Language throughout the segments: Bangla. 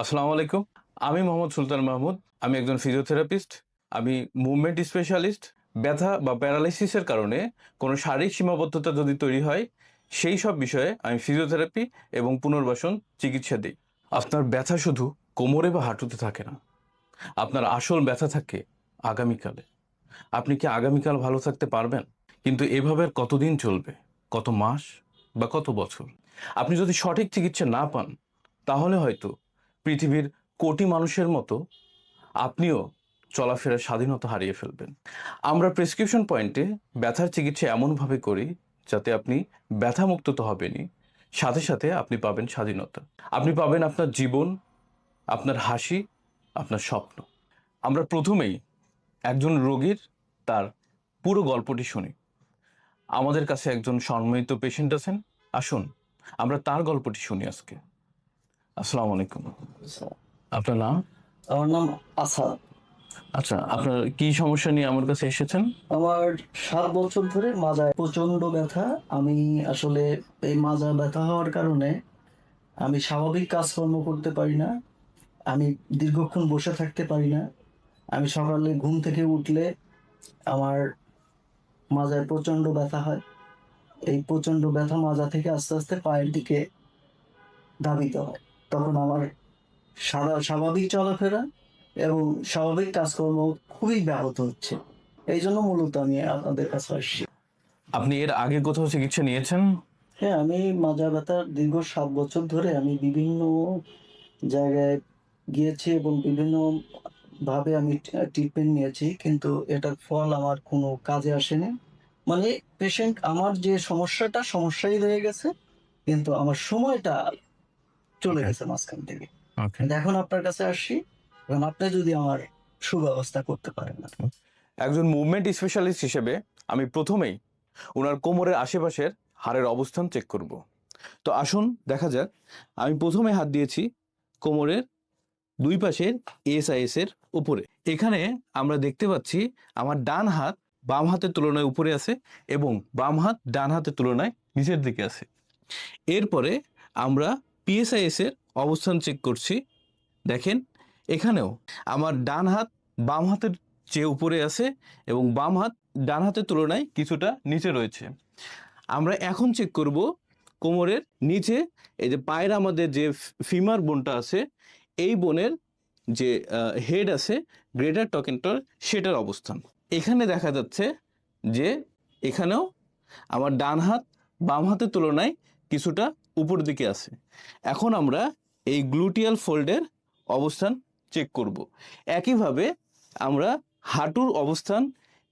আসসালামু আলাইকুম। আমি মোহাম্মদ সুলতান মাহমুদ। আমি একজন ফিজিওথেরাপিস্ট। আমি মুভমেন্ট স্পেশালিস্ট। ব্যথা বা প্যারালাইসিসের কারণে কোনো শারীরিক সীমাবদ্ধতা যদি তৈরি হয়, সেই সব বিষয়ে আমি ফিজিওথেরাপি এবং পুনর্বাসন চিকিৎসা দিই। আপনার ব্যথা শুধু কোমরে বা হাঁটুতে থাকে না। আপনার আসল ব্যথা থাকে আগামীকালে। আপনি কি আগামীকাল ভালো থাকতে পারবেন? কিন্তু এভাবে আর কতদিন চলবে? কত মাস বা কত বছর? আপনি যদি সঠিক চিকিৎসা না পান, তাহলে হয়তো পৃথিবীর কোটি মানুষের মতো আপনিও চলাফেরার স্বাধীনতা হারিয়ে ফেলবেন। আমরা প্রেসক্রিপশন পয়েন্টে ব্যথার চিকিৎসা এমনভাবে করি যাতে আপনি ব্যথামুক্ত তো হবেনই, সাথে সাথে আপনি পাবেন স্বাধীনতা। আপনি পাবেন আপনার জীবন, আপনার হাসি, আপনার স্বপ্ন। আমরা প্রথমেই একজন রোগীর তার পুরো গল্পটি শুনি। আমাদের কাছে একজন সম্মানিত পেশেন্ট আছেন, আসুন আমরা তার গল্পটি শুনি আজকে। আসসালামু আলাইকুম। আপনার নাম? আমার নাম আসাদ। আচ্ছা, আপনার কি সমস্যা নিয়ে আমার কাছে এসেছেন? আমার 7 বছর ধরে মাজায় প্রচন্ড ব্যথা। আমি আসলে এই মাজা ব্যথা হওয়ার কারণে আমি স্বাভাবিক কাজকর্ম করতে পারি না। আমি দীর্ঘক্ষণ বসে থাকতে পারি না। আমি সকালে ঘুম থেকে উঠলে আমার মাজায় প্রচন্ড ব্যথা হয়। এই প্রচন্ড ব্যথা মাজা থেকে আস্তে আস্তে পায়ের দিকে ধাবিত হয়। তখন আমার স্বাভাবিক চলাফেরা এবং স্বাভাবিক কাজকর্ম খুবই ব্যাহত হচ্ছে। এই জন্য মূলত আমি আপনাদের কাছে আসছি। আপনি এর আগে কোথাও চিকিৎসা নিয়েছেন? হ্যাঁ, আমি মাজা ব্যথার দীর্ঘ 7 বছর ধরে আমি বিভিন্ন জায়গায় গিয়েছি এবং বিভিন্ন ভাবে আমি ট্রিটমেন্ট নিয়েছি, কিন্তু এটার ফল আমার কোনো কাজে আসেনি। মানে পেশেন্ট আমার যে সমস্যাই রয়ে গেছে, কিন্তু আমার সময়টা চলে ওকে, গেছে মাঝখান থেকে। ওকে। কিন্তু এখন আপনার কাছে আসছি, এবং আপনি যদি আমার সুব্যবস্থা করতে পারেন না। একজন মুভমেন্ট স্পেশালিস্ট হিসেবে আমি প্রথমেই ওনার কোমরের আশেপাশের হাড়ের অবস্থান চেক করব। তো আসুন দেখা যাক। আমি প্রথমে হাত দিয়েছি কোমরের দুই পাশের এএসআইএস এর উপরে। এখানে আমরা দেখতে পাচ্ছি আমার ডান হাত বাম হাতের তুলনায় উপরে আছে এবং বাম হাত ডান হাতের তুলনায় নিচের দিকে আছে। এরপরে আমরা পিএসআইএস এর অবস্থান চেক করছি। দেখেন, এখানেও আমার ডান হাত বাম হাতের চেয়ে উপরে আছে এবং বাম হাত ডান হাতের তুলনায় কিছুটা নিচে রয়েছে। আমরা এখন চেক করব কোমরের নিচে, এই যে পায়ের আমাদের যে ফিমার বোনটা আছে, এই বোনের যে হেড আছে, গ্রেটার টকেন্টর, সেটার অবস্থান। এখানে দেখা যাচ্ছে যে এখানেও আমার ডান হাত বাম হাতের তুলনায় কিছুটা উপর দিকে আছে। এখন আমরা এই গ্লুটিয়াল ফোল্ডের অবস্থান চেক করব। একইভাবে আমরা হাঁটুর অবস্থান,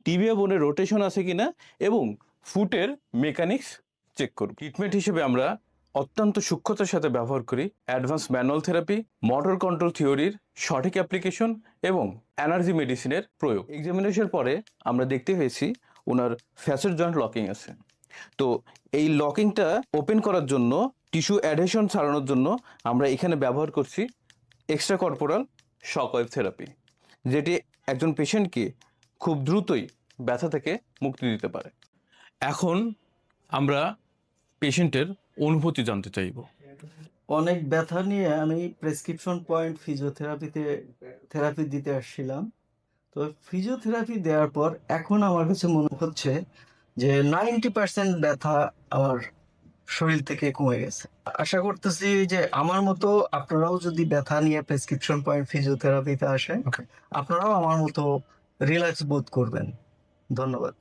টিবিয়া বোনের রোটেশন আছে কিনা এবং ফুটের মেকানিক্স চেক করব। ট্রিটমেন্ট হিসেবে আমরা অত্যন্ত সূক্ষ্মতার সাথে ব্যবহার করি advance manual therapy, motor control থিওরির সঠিক অ্যাপ্লিকেশন এবং এনার্জি মেডিসিনের প্রয়োগ। এক্সামিনেশনের পরে আমরা দেখতে পেয়েছি ওনার ফ্যাসেট জয়েন্ট লকিং আছে। তো এই লকিংটা ওপেন করার জন্য, টিস্যু অ্যাডহেশন ছাড়ানোর জন্য আমরা এখানে ব্যবহার করছি এক্সট্রা কর্পোরাল শকওয়েভ থেরাপি, যেটি একজন পেশেন্টকে খুব দ্রুতই ব্যথা থেকে মুক্তি দিতে পারে। এখন আমরা পেশেন্টের অনুভূতি জানতে চাইব। অনেক ব্যথা নিয়ে আমি প্রেসক্রিপশন পয়েন্ট থেরাপি দিতে আসছিলাম। তো ফিজিওথেরাপি দেওয়ার পর এখন আমার কাছে মনে হচ্ছে যে 90% ব্যথা আমার শরীর থেকে কমে গেছে। আশা করতেছি যে আমার মতো আপনারাও যদি ব্যথা নিয়ে প্রেসক্রিপশন পয়েন্ট ফিজিওথেরাপিতে আসেন, আপনারাও আমার মতো রিল্যাক্স বোধ করবেন। ধন্যবাদ।